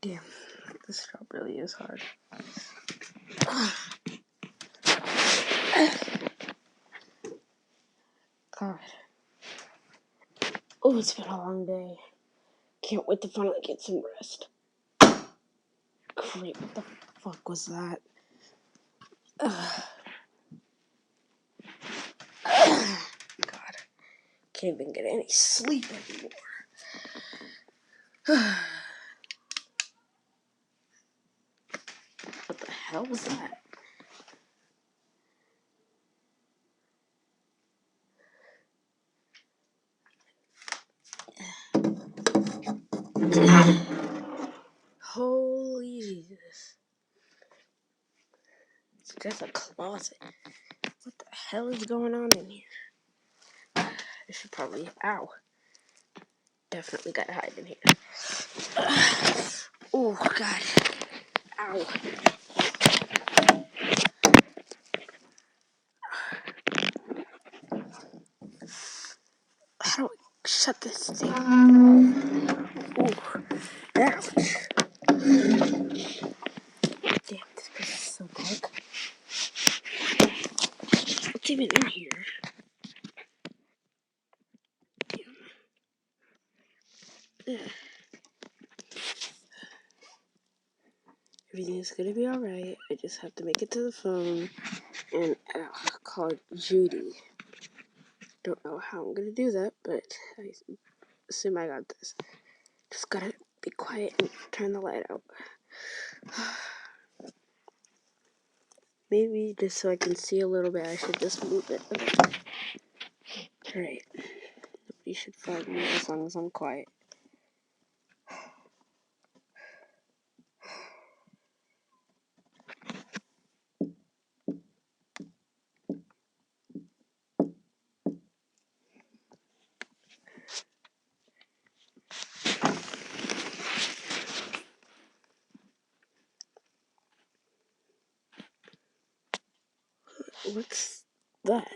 Damn, this job really is hard. God. Oh, it's been a long day. Can't wait to finally get some rest. Great, what the fuck was that? God, can't even get any sleep anymore. What the hell was that? Holy Jesus. It's just a closet. What the hell is going on in here? I should probably... Ow. Definitely gotta hide in here. Oh, God. Ow. How do I shut this thing? Ooh. Ouch. Damn, this place is so dark. What's even in here? Damn. Everything's gonna be alright. I just have to make it to the phone and call Judy. Don't know how I'm gonna do that, but I assume I got this. Just gotta be quiet and turn the light out. Maybe just so I can see a little bit, I should just move it. Alright. Nobody should find me as long as I'm quiet. What's that?